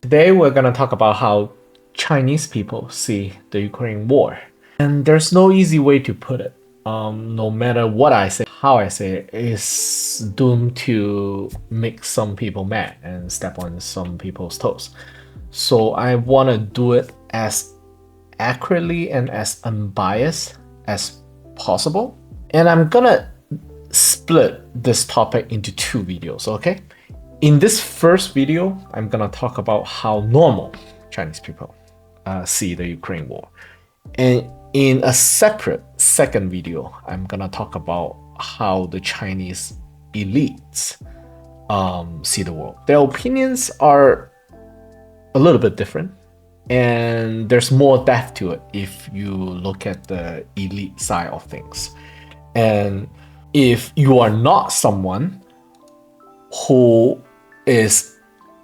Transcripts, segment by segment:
Today we're going to talk about how Chinese people see the Ukraine war. And there's no easy way to put it. No matter what I say, how I say it is doomed to make some people mad and step on some people's toes. So I want to do it as accurately and as unbiased as possible. And I'm gonna split this topic into two videos, okay? In this first video, I'm gonna talk about how normal Chinese people see the Ukraine war. And in a separate second video, I'm gonna talk about how the Chinese elites see the world. Their opinions are a little bit different, and there's more depth to it if you look at the elite side of things. And if you are not someone who is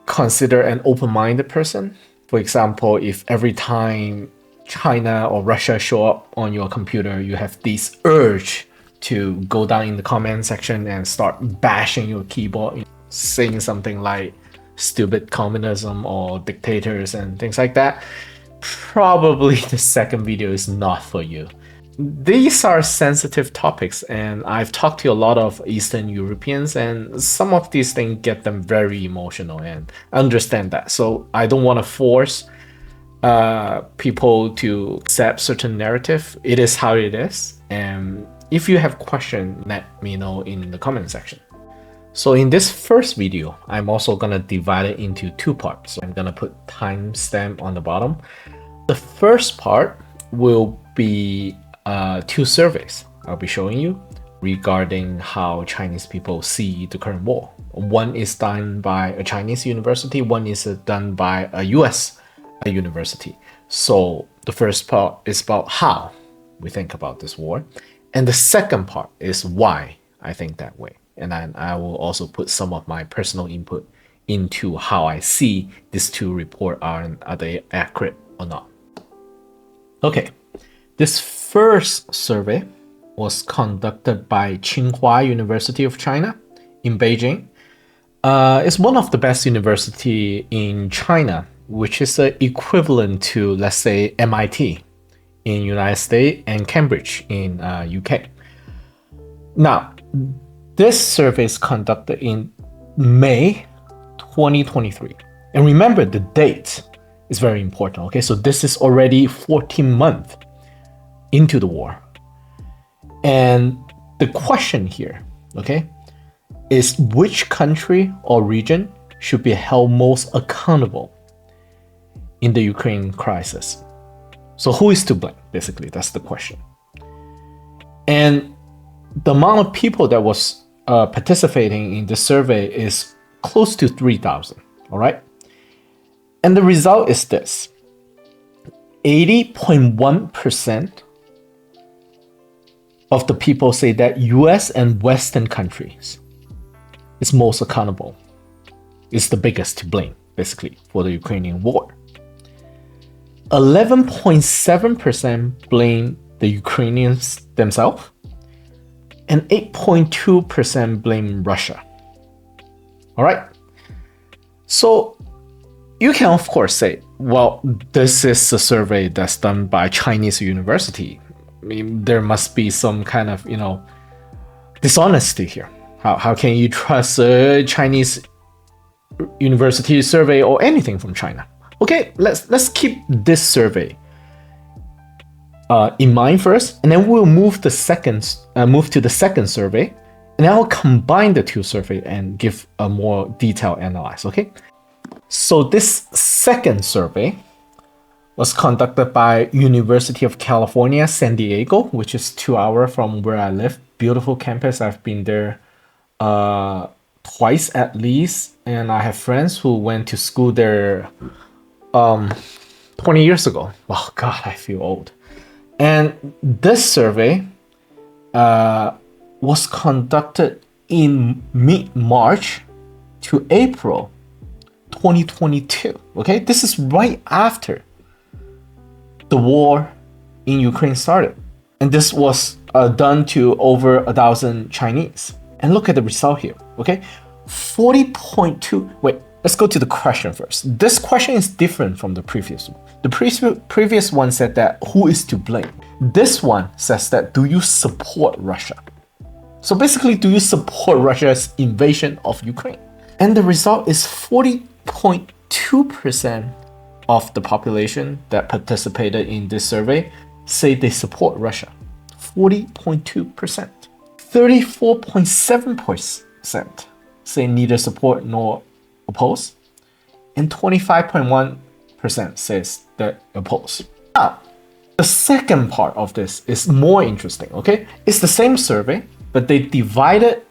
considered an open-minded person, for example, if every time China or Russia show up on your computer, you have this urge to go down in the comment section and start bashing your keyboard, saying something like stupid communism or dictators and things like that, probably the second video is not for you. These are sensitive topics, and I've talked to a lot of Eastern Europeans, and some of these things get them very emotional, and I understand that. So I don't want to force people to accept certain narrative. It is how it is, and if you have questions, let me know in the comment section. So in this first video, I'm also gonna divide it into two parts. So I'm gonna put timestamp on the bottom. The first part will be two surveys I'll be showing you regarding how Chinese people see the current war. One is done by a Chinese university, one is done by a US university. So the first part is about how we think about this war, and the second part is why I think that way. And then I will also put some of my personal input into how I see these two reports are they accurate or not. Okay, this first survey was conducted by Tsinghua University of China in Beijing. It's one of the best university in China, which is equivalent to, let's say, MIT in United States and Cambridge in UK. Now, this survey is conducted in May 2023. And remember, the date is very important, okay? So this is already 14 months into the war. And the question here, okay, is which country or region should be held most accountable in the Ukraine crisis? So who is to blame? Basically, that's the question. And the amount of people that was participating in the survey is close to 3,000, all right? And the result is this: 80.1% of the people say that US and Western countries is most accountable, is the biggest to blame, basically, for the Ukrainian war. 11.7% blame the Ukrainians themselves, and 8.2% blame Russia. All right? So you can, of course, say, well, this is a survey that's done by Chinese university. I mean, there must be some kind of, dishonesty here. How can you trust a Chinese university survey or anything from China? Okay, let's keep this survey in mind first, and then we'll move to the second survey, and then I'll combine the two surveys and give a more detailed analysis. Okay, so this second survey was conducted by University of California, San Diego, which is 2 hours from where I live. Beautiful campus. I've been there twice at least, and I have friends who went to school there 20 years ago. Oh God, I feel old. And this survey was conducted in mid-March to April 2022. Okay, this is right after the war in Ukraine started. And this was done to over 1,000 Chinese. And look at the result here, okay? 40.2, wait, let's go to the question first. This question is different from the previous one. The previous one said that who is to blame? This one says that do you support Russia? So basically, do you support Russia's invasion of Ukraine? And the result is 40.2% of the population that participated in this survey say they support Russia. 40.2%. 34.7% say neither support nor oppose. And 25.1% says that oppose. Now, the second part of this is more interesting, okay? It's the same survey, but they divided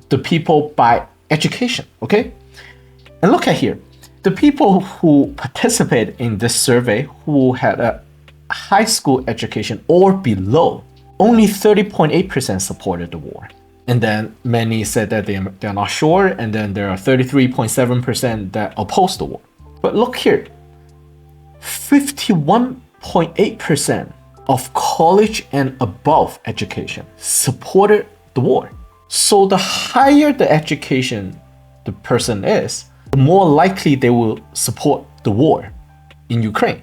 the people by education, okay? And look at here. The people who participated in this survey who had a high school education or below, only 30.8% supported the war. And then many said that they're not sure, and then there are 33.7% that oppose the war. But look here, 51.8% of college and above education supported the war. So the higher the education the person is, the more likely they will support the war in Ukraine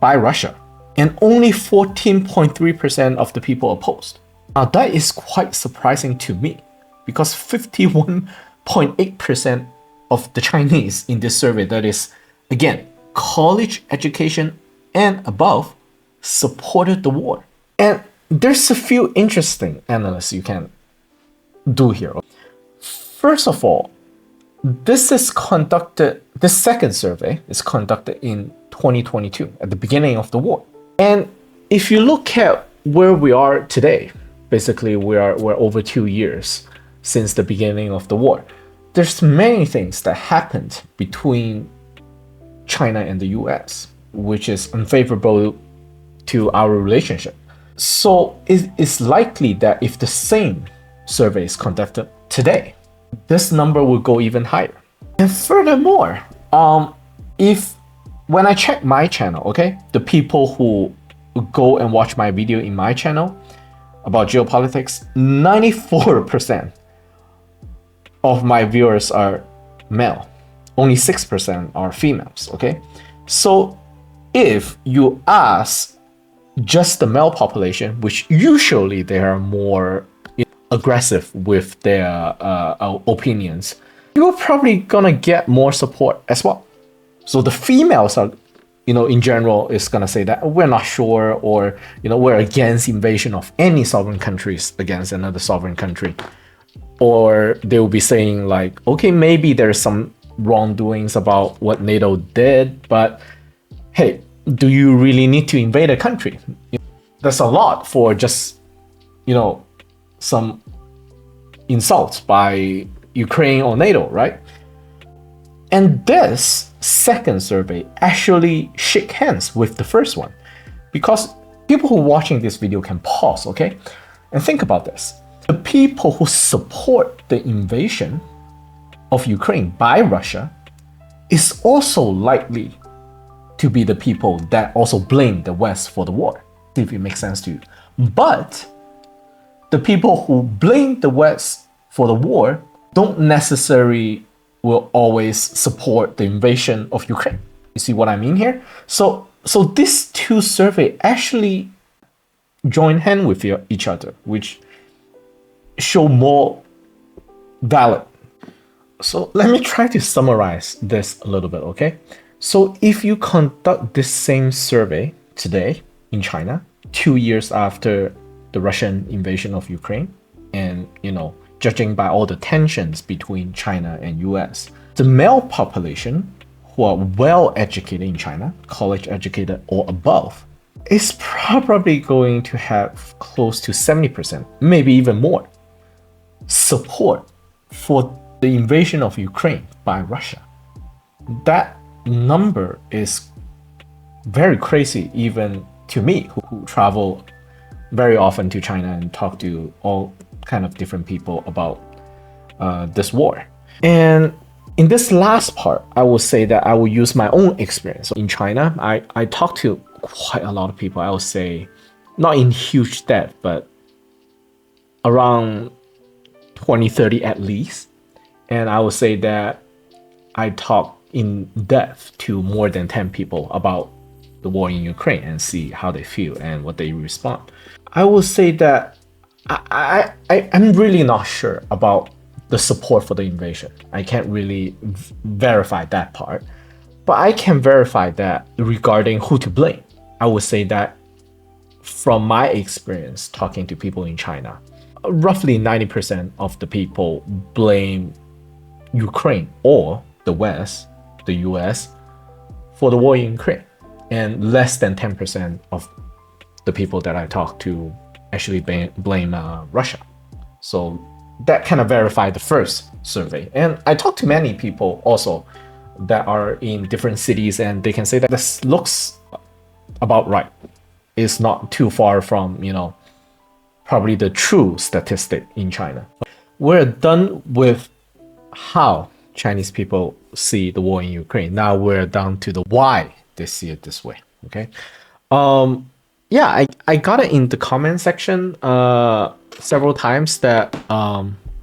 by Russia. And only 14.3% of the people opposed. Now that is quite surprising to me, because 51.8% of the Chinese in this survey, that is, again, college education and above, supported the war. And there's a few interesting analyses you can do here. First of all, this second survey is conducted in 2022, at the beginning of the war. And if you look at where we are today, basically we're over 2 years since the beginning of the war. There's many things that happened between China and the US, which is unfavorable to our relationship. So it's likely that if the same survey is conducted today, this number will go even higher. And furthermore, when I check my channel, okay, the people who go and watch my video in my channel about geopolitics, 94% of my viewers are male. Only 6% are females, okay? So if you ask just the male population, which usually they are more aggressive with their opinions, you're probably gonna get more support as well. So the females are, in general, is gonna say that we're not sure, or we're against invasion of any sovereign countries against another sovereign country, or they will be saying like, okay, maybe there's some wrongdoings about what NATO did, but hey, do you really need to invade a country? That's a lot for just some insults by Ukraine or NATO, right? And this second survey actually shake hands with the first one, because people who are watching this video can pause, okay? And think about this. The people who support the invasion of Ukraine by Russia is also likely to be the people that also blame the West for the war, if it makes sense to you. But the people who blame the West for the war don't necessarily will always support the invasion of Ukraine. You see what I mean here? So these two surveys actually join hand with each other, which show more valid. So let me try to summarize this a little bit, okay? So if you conduct this same survey today in China, 2 years after the Russian invasion of Ukraine, and judging by all the tensions between China and US, the male population who are well educated in China, college educated or above, is probably going to have close to 70%, maybe even more, support for the invasion of Ukraine by Russia. That number is very crazy, even to me, who travel very often to China and talk to all kind of different people about this war. And in this last part, I will say that I will use my own experience. In China, I talked to quite a lot of people. I would say, not in huge depth, but around 20, 30 at least. And I would say that I talked in depth to more than 10 people about the war in Ukraine and see how they feel and what they respond. I will say that I'm really not sure about the support for the invasion. I can't really verify that part, but I can verify that regarding who to blame. I would say that from my experience talking to people in China, roughly 90% of the people blame Ukraine or the West, the US, for the war in Ukraine. And less than 10% of the people that I talk to actually blame Russia. So that kind of verified the first survey. And I talked to many people also that are in different cities, and they can say that this looks about right. It's not too far from, probably the true statistic in China. We're done with how Chinese people see the war in Ukraine. Now we're down to the why they see it this way. Okay. Yeah, I got it in the comment section several times that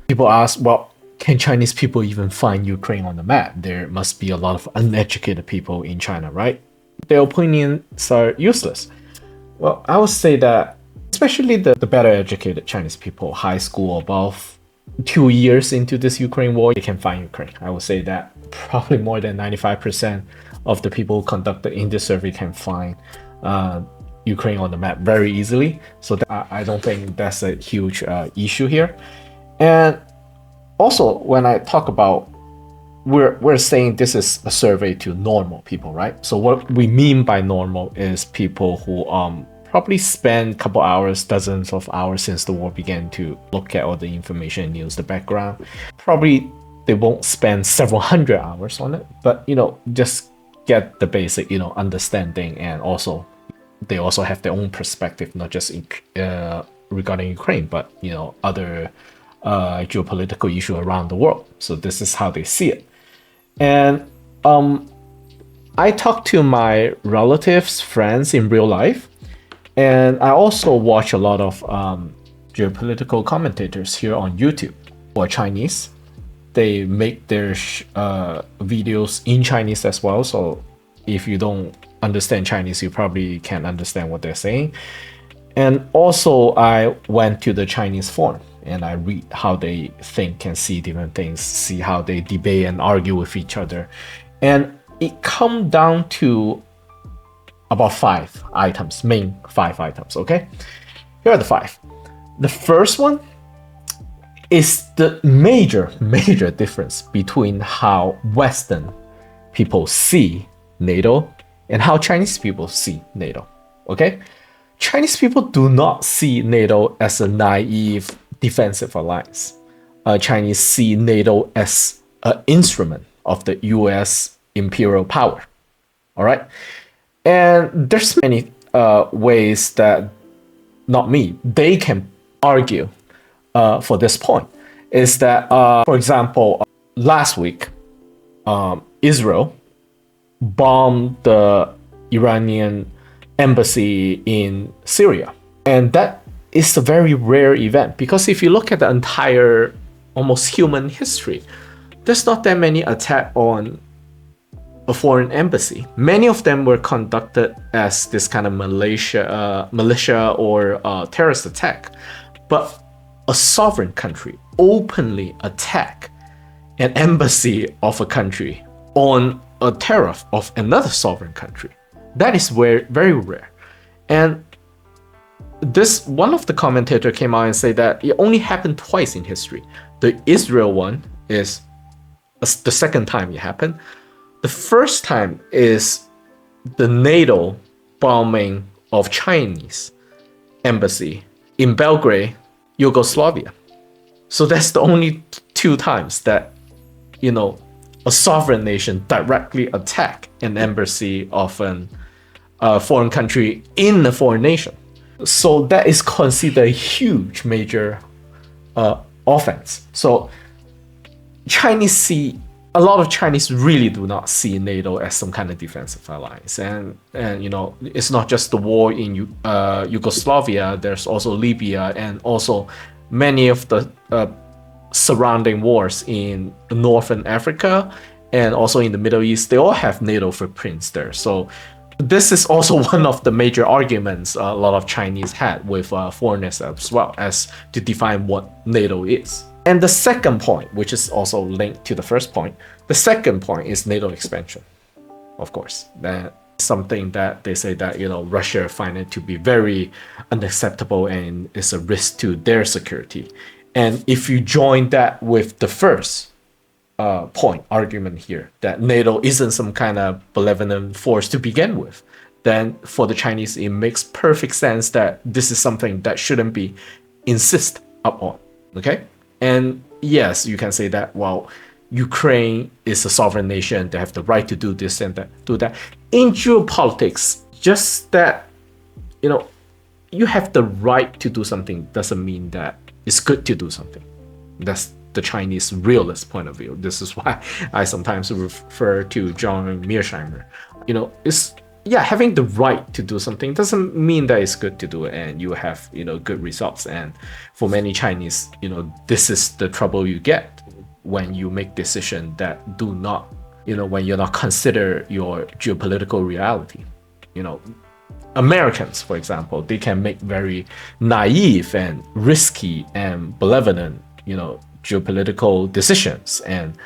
people ask, well, can Chinese people even find Ukraine on the map? There must be a lot of uneducated people in China, right? Their opinions are useless. Well, I would say that especially the better educated Chinese people, high school above, 2 years into this Ukraine war, they can find Ukraine. I would say that probably more than 95% of the people conducted in this survey can find Ukraine on the map very easily. So I don't think that's a huge issue here. And also, when I talk about, we're saying this is a survey to normal people, right? So what we mean by normal is people who probably spend a couple hours, dozens of hours since the war began to look at all the information, news, the background. Probably they won't spend several hundred hours on it, but just get the basic, understanding, and also they also have their own perspective, not just regarding Ukraine, but other geopolitical issue around the world. So this is how they see it. And I talk to my relatives, friends in real life, and I also watch a lot of geopolitical commentators here on YouTube who are Chinese. They make their videos in Chinese as well. So if you don't understand Chinese, you probably can't understand what they're saying. And also, I went to the Chinese forum and I read how they think and see different things, see how they debate and argue with each other. And it comes down to about 5 items, main 5 items, okay? Here are the 5. The first one is the major difference between how Western people see NATO and how Chinese people see NATO, okay? Chinese people do not see NATO as a naive defensive alliance. Chinese see NATO as an instrument of the US imperial power, all right? And there's many ways that, not me, they can argue for this point. Is that, for example, last week, Israel bombed the Iranian embassy in Syria. And that is a very rare event, because if you look at the entire almost human history, there's not that many attacks on a foreign embassy. Many of them were conducted as this kind of militia or terrorist attack. But a sovereign country openly attack an embassy of a country on a tariff of another sovereign country, that is very rare. And this, one of the commentator came out and said that it only happened twice in history. The Israel one is the second time it happened. The first time is the NATO bombing of Chinese embassy in Belgrade, Yugoslavia. So that's the only 2 times that, a sovereign nation directly attack an embassy of a foreign country in a foreign nation. So that is considered a huge major offense. So a lot of Chinese really do not see NATO as some kind of defensive alliance. And it's not just the war in Yugoslavia, there's also Libya, and also many of the surrounding wars in Northern Africa and also in the Middle East, they all have NATO footprints there. So this is also one of the major arguments a lot of Chinese had with foreigners as well, as to define what NATO is. And the second point, which is also linked to the first point, the second point is NATO expansion. Of course, that's something that they say that, you know, Russia find it to be very unacceptable and is a risk to their security. And if you join that with the first argument here, that NATO isn't some kind of benevolent force to begin with, then for the Chinese, it makes perfect sense that this is something that shouldn't be insisted upon. Okay? And yes, you can say that, well, Ukraine is a sovereign nation, they have the right to do this and that, do that. In geopolitics, just that, you know, you have the right to do something doesn't mean that it's good to do something. That's the Chinese realist point of view. This is why I sometimes refer to John Mearsheimer. You know, it's, yeah, having the right to do something doesn't mean that it's good to do it and you have, you know, good results. And for many Chinese, you know, this is the trouble you get when you make decisions that do not, you know, when you're not consider your geopolitical reality. You know, Americans, for example, they can make very naive and risky and malevolent, you know, geopolitical decisions, and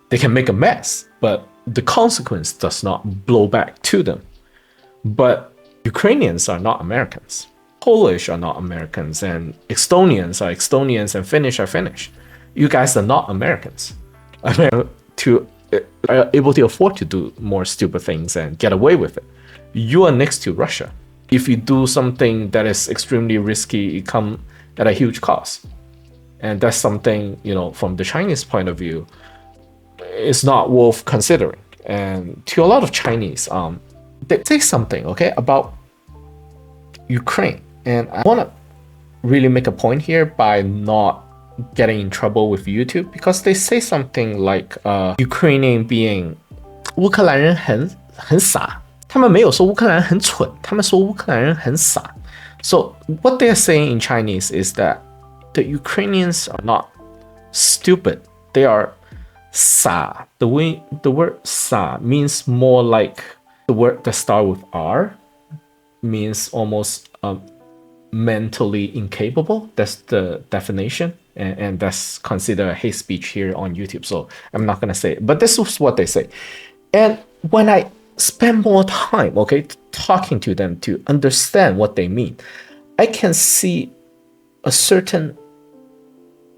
they can make a mess, but the consequence does not blow back to them. But Ukrainians are not Americans. Polish are not Americans, and Estonians are Estonians, and Finnish are Finnish. You guys are not Americans. I mean, are able to afford to do more stupid things and get away with it. You are next to Russia. If you do something that is extremely risky, it comes at a huge cost. And that's something, you know, from the Chinese point of view, it's not worth considering. And to a lot of Chinese, they say something, okay, about Ukraine. And I want to really make a point here by not getting in trouble with YouTube, because they say something like Ukrainian being 乌克兰人很傻，他们没有说乌克兰人很蠢，他们说乌克兰人很傻。So what they are saying in Chinese is that the Ukrainians are not stupid, they are 傻. The word 傻 means more like the word that starts with R, means almost mentally incapable. That's the definition, and that's considered hate speech here on YouTube, so I'm not gonna say it, but this is what they say. And when I spend more time, okay, talking to them to understand what they mean, I can see a certain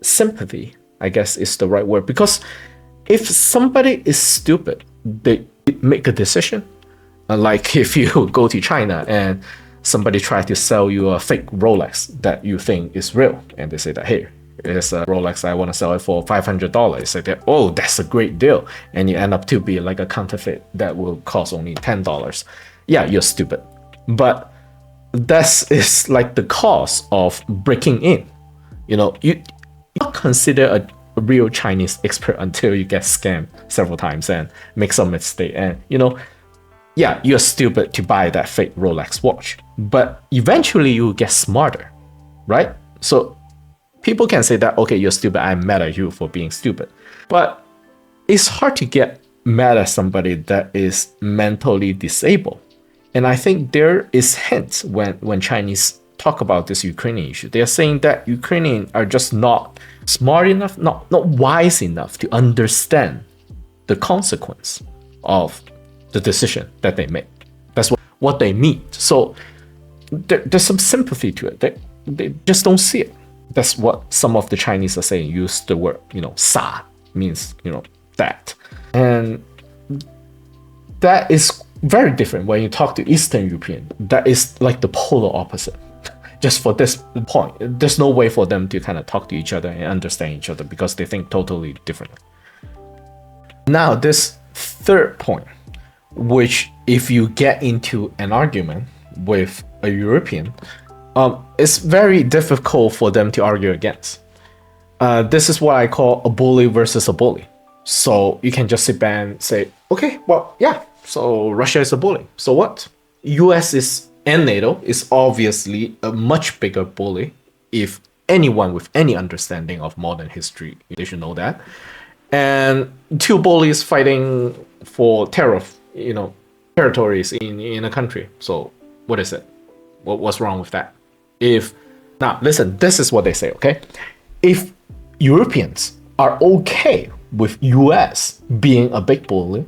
sympathy, I guess is the right word, because if somebody is stupid, they make a decision. Like if you go to China and somebody tries to sell you a fake Rolex that you think is real, and they say that, hey, it's a Rolex, I want to sell it for $500. So that, oh, that's a great deal. And you end up to be like a counterfeit that will cost only $10. Yeah, you're stupid. But that is like the cost of breaking in. You know, you don't consider a real Chinese expert until you get scammed several times and make some mistake. And, you know, yeah, you're stupid to buy that fake Rolex watch, but eventually you will get smarter, right? So people can say that, okay, you're stupid, I'm mad at you for being stupid. But it's hard to get mad at somebody that is mentally disabled. And I think there is hints when Chinese talk about this Ukrainian issue. They are saying that Ukrainians are just not smart enough, not wise enough to understand the consequence of the decision that they make. That's what they mean. So there's some sympathy to it. They just don't see it. That's what some of the Chinese are saying. Use the word, you know, 傻 means, you know, that. And that is very different when you talk to Eastern European. That is like the polar opposite. Just for this point, there's no way for them to kind of talk to each other and understand each other because they think totally differently. Now, this third point, which if you get into an argument with a European, it's very difficult for them to argue against. This is what I call a bully versus a bully. So you can just sit back and say, okay, well, yeah, so Russia is a bully. So what? US and NATO is obviously a much bigger bully if anyone with any understanding of modern history, they should know that. And two bullies fighting for territories in a country. So what is it? What's wrong with that? Now listen, this is what they say, okay? If Europeans are okay with US being a big bully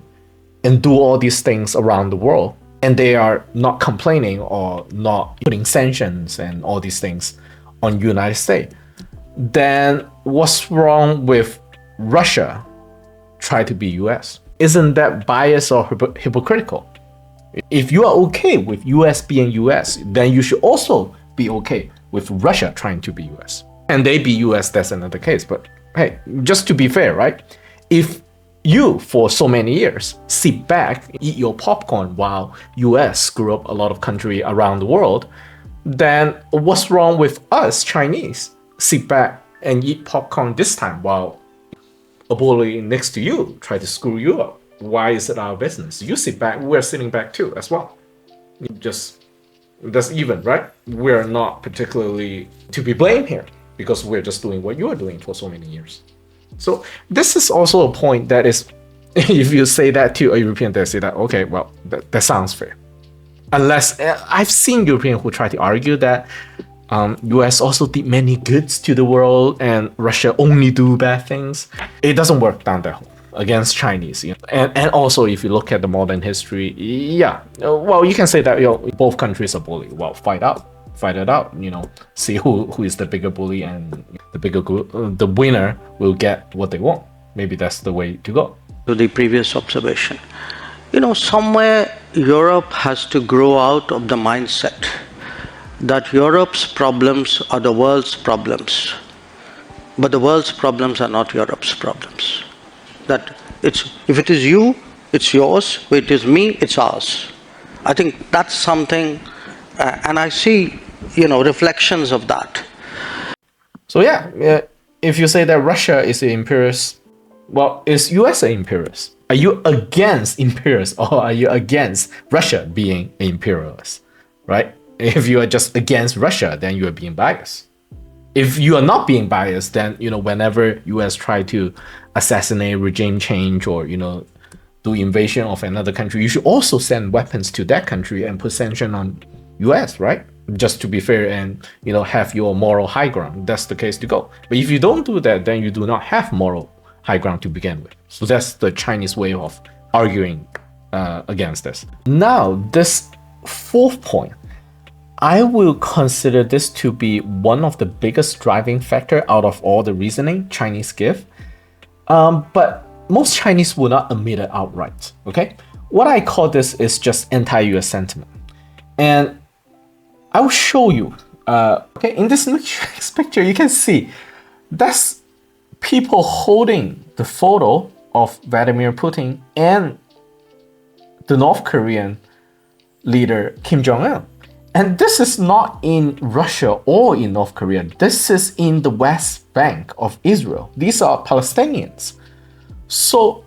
and do all these things around the world, and they are not complaining or not putting sanctions and all these things on United States, then what's wrong with Russia try to be US? Isn't that biased or hypocritical? If you are okay with US being US, then you should also be okay with Russia trying to be US. And they be US, that's another case. But hey, just to be fair, right? If you, for so many years, sit back, eat your popcorn while US screw up a lot of country around the world, then what's wrong with us Chinese sit back and eat popcorn this time while a bully next to you try to screw you up? Why is it our business? You sit back, we're sitting back too as well. That's even, right? We're not particularly to be blamed here because we're just doing what you are doing for so many years. So this is also a point that is, if you say that to a European, they say that, okay, well, that sounds fair. Unless, I've seen Europeans who try to argue that US also did many goods to the world and Russia only do bad things. It doesn't work down that hole against Chinese. And also, if you look at the modern history, yeah, well, you can say that both countries are bully. Well, fight it out, see who is the bigger bully, and the winner will get what they want. Maybe that's the way to go. To the previous observation, somewhere Europe has to grow out of the mindset that Europe's problems are the world's problems, but the world's problems are not Europe's problems. That if it is you, it's yours. If it is me, it's ours. I think that's something, and I see reflections of that. So yeah, if you say that Russia is an imperialist, well, is US an imperialist? Are you against imperialists or are you against Russia being an imperialist, right? If you are just against Russia, then you are being biased. If you are not being biased, then whenever US try to assassinate regime change or do invasion of another country, you should also send weapons to that country and put sanction on US, right? Just to be fair and have your moral high ground. That's the case to go. But if you don't do that, then you do not have moral high ground to begin with. So that's the Chinese way of arguing against this. Now, this fourth point, I will consider this to be one of the biggest driving factor out of all the reasoning Chinese give. But most Chinese will not admit it outright, okay? What I call this is just anti-US sentiment. And I will show you, okay, in this next picture, you can see that's people holding the photo of Vladimir Putin and the North Korean leader Kim Jong-un. And this is not in Russia or in North Korea. This is in the West Bank of Israel. These are Palestinians. So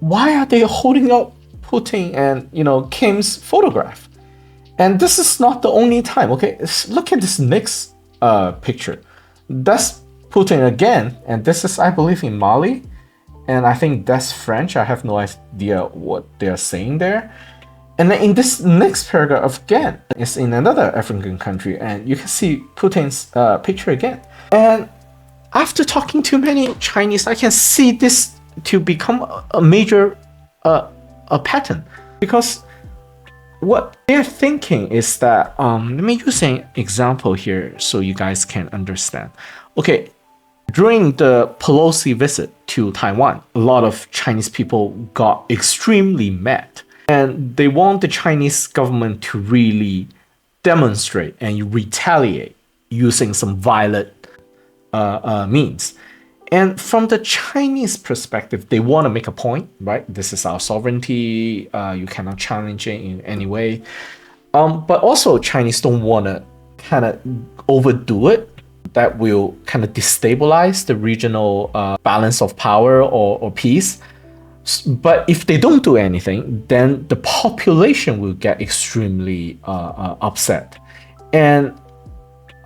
why are they holding up Putin and Kim's photograph? And this is not the only time. Okay, look at this next picture. That's Putin again, and this is, I believe, in Mali, and I think that's French. I have no idea what they are saying there. And then in this next paragraph again, it's in another African country, and you can see Putin's picture again. And after talking to many Chinese, I can see this to become a major a pattern, because what they're thinking is that, let me use an example here so you guys can understand. Okay, during the Pelosi visit to Taiwan, a lot of Chinese people got extremely mad. And they want the Chinese government to really demonstrate and retaliate using some violent means. And from the Chinese perspective, they want to make a point, right? This is our sovereignty. You cannot challenge it in any way. But also, Chinese don't want to kind of overdo it. That will kind of destabilize the regional balance of power or peace. But if they don't do anything, then the population will get extremely upset. And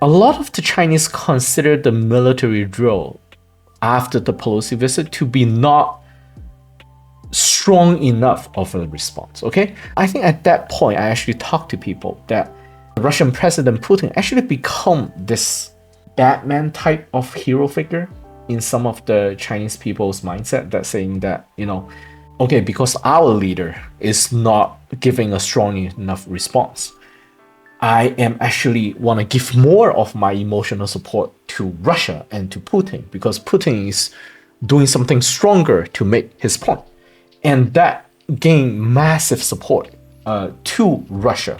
A lot of the Chinese consider the military drill after the Pelosi visit to be not strong enough of a response. Okay, I think at that point I actually talked to people that Russian President Putin actually become this Batman type of hero figure in some of the Chinese people's mindset, that saying that, okay, because our leader is not giving a strong enough response, I am actually want to give more of my emotional support to Russia and to Putin, because Putin is doing something stronger to make his point. And that gained massive support to Russia.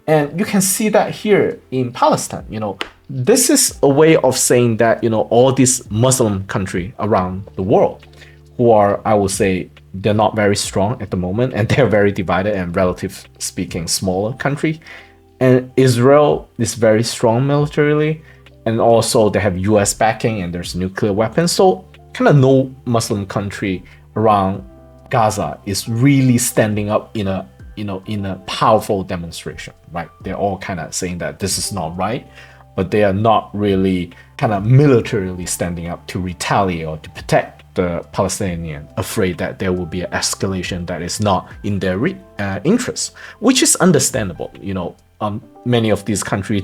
And you can see that here in Palestine. This is a way of saying that, all these Muslim countries around the world who are, I would say, they're not very strong at the moment, and they're very divided and, relative speaking, smaller country. And Israel is very strong militarily, and also they have US backing and there's nuclear weapons. So kind of no Muslim country around Gaza is really standing up in a powerful demonstration, right? They're all kind of saying that this is not right, but they are not really kind of militarily standing up to retaliate or to protect the Palestinian, afraid that there will be an escalation that is not in their interest, which is understandable. Many of these countries,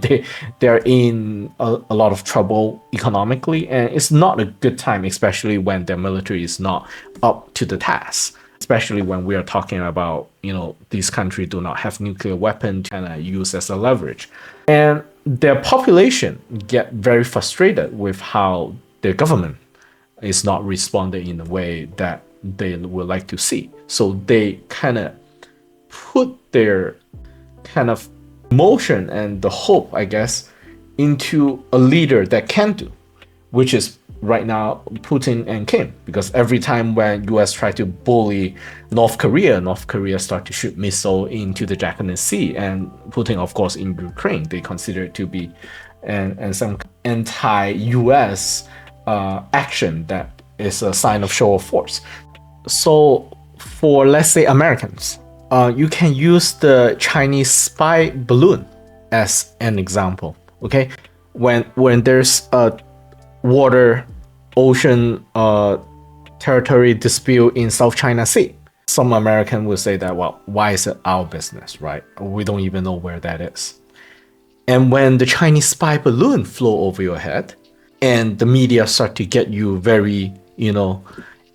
they're in a lot of trouble economically, and it's not a good time, especially when their military is not up to the task. Especially when we are talking about, these countries do not have nuclear weapon to kind of use as a leverage. And their population get very frustrated with how their government is not responding in a way that they would like to see. So they kind of put their kind of motion and the hope, I guess, into a leader that can do, which is right now Putin and Kim. Because every time when US try to bully North Korea start to shoot missile into the Japanese Sea, and Putin, of course, in Ukraine, they consider it to be and some anti-US action that is a sign of show of force. So for, let's say, Americans, you can use the Chinese spy balloon as an example. Okay, when there's a water, ocean, territory dispute in South China Sea, some American will say that, well, why is it our business, right? We don't even know where that is. And when the Chinese spy balloon flew over your head, and the media start to get you very,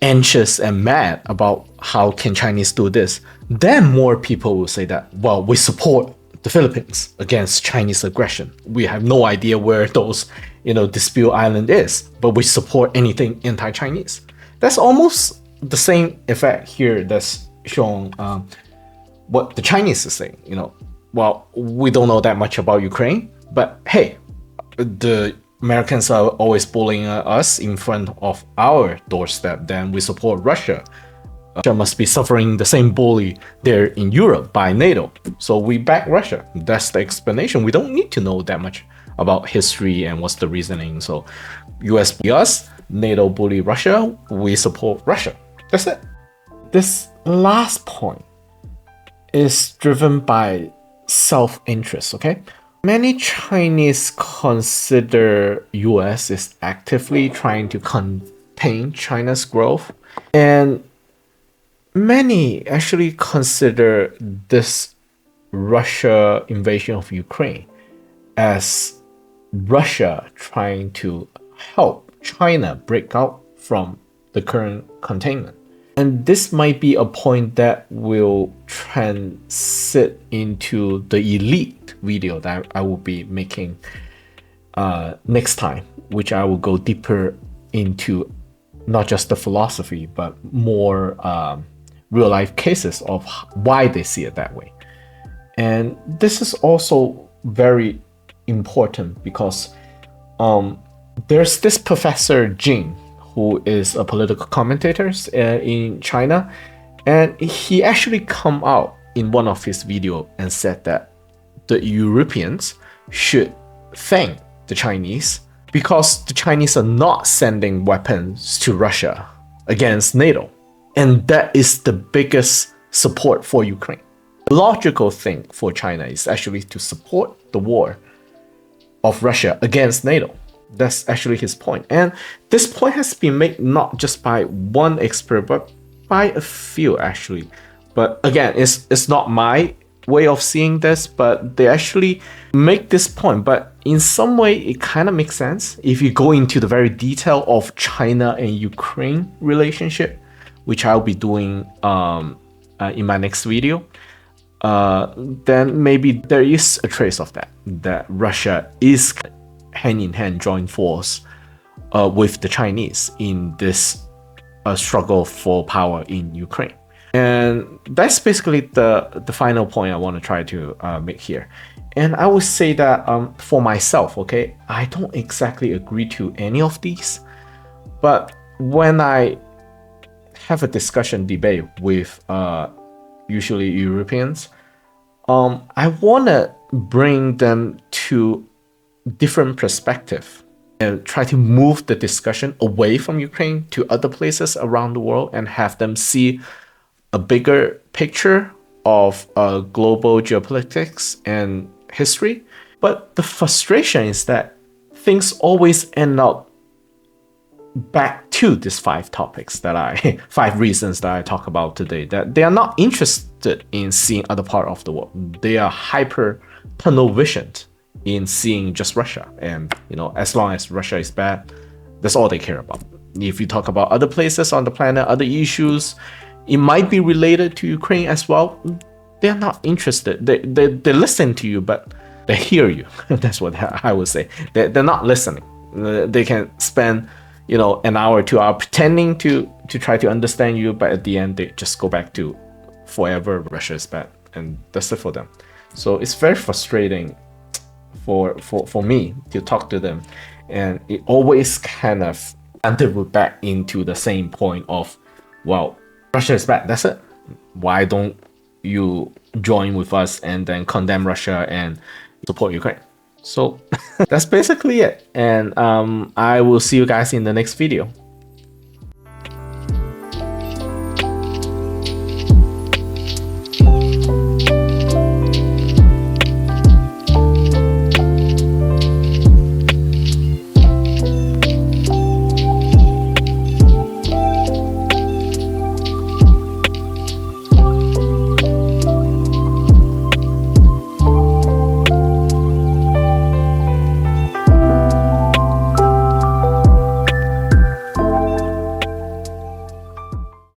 anxious and mad about how can Chinese do this, then more people will say that, well, we support the Philippines against Chinese aggression. We have no idea where those, dispute island is, but we support anything anti-Chinese. That's almost the same effect here that's shown what the Chinese is saying. Well, we don't know that much about Ukraine, but hey, the Americans are always bullying us in front of our doorstep, then we support Russia. Russia must be suffering the same bully there in Europe by NATO. So we back Russia. That's the explanation. We don't need to know that much about history and what's the reasoning. So US bully us, NATO bully Russia, we support Russia. That's it. This last point is driven by self-interest, okay? Many Chinese consider US is actively trying to contain China's growth, and many actually consider this Russia invasion of Ukraine as Russia trying to help China break out from the current containment. And this might be a point that will transit into the elite video that I will be making next time, which I will go deeper into not just the philosophy, but more real life cases of why they see it that way. And this is also very important because there's this Professor Jing, who is a political commentator in China, and he actually come out in one of his videos and said that the Europeans should thank the Chinese because the Chinese are not sending weapons to Russia against NATO. And that is the biggest support for Ukraine. The logical thing for China is actually to support the war of Russia against NATO. That's actually his point. And this point has been made not just by one expert, but by a few actually. But again, it's not my way of seeing this, but they actually make this point. But in some way, it kind of makes sense if you go into the very detail of China and Ukraine relationship, which I'll be doing in my next video. Then maybe there is a trace of that Russia is hand in hand joint force with the Chinese in this struggle for power in Ukraine. And that's basically the final point I want to try to make here. And I would say that for myself, okay, I don't exactly agree to any of these, but when I have a discussion debate with usually Europeans, I want to bring them to different perspective and try to move the discussion away from Ukraine to other places around the world and have them see a bigger picture of global geopolitics and history. But the frustration is that things always end up back to these 5 topics that 5 reasons that I talk about today, that they are not interested in seeing other part of the world. They are hyper tunnel visioned in seeing just Russia. And, as long as Russia is bad, that's all they care about. If you talk about other places on the planet, other issues, it might be related to Ukraine as well, they're not interested. They listen to you, but they hear you. That's what I would say. They're not listening. They can spend an hour, 2 hours pretending to try to understand you, but at the end they just go back to forever Russia is bad, and that's it for them. So it's very frustrating for me to talk to them, and it always kind of root back into the same point of, well, Russia is bad, that's it. Why don't you join with us and then condemn Russia and support Ukraine? So that's basically it. And I will see you guys in the next video.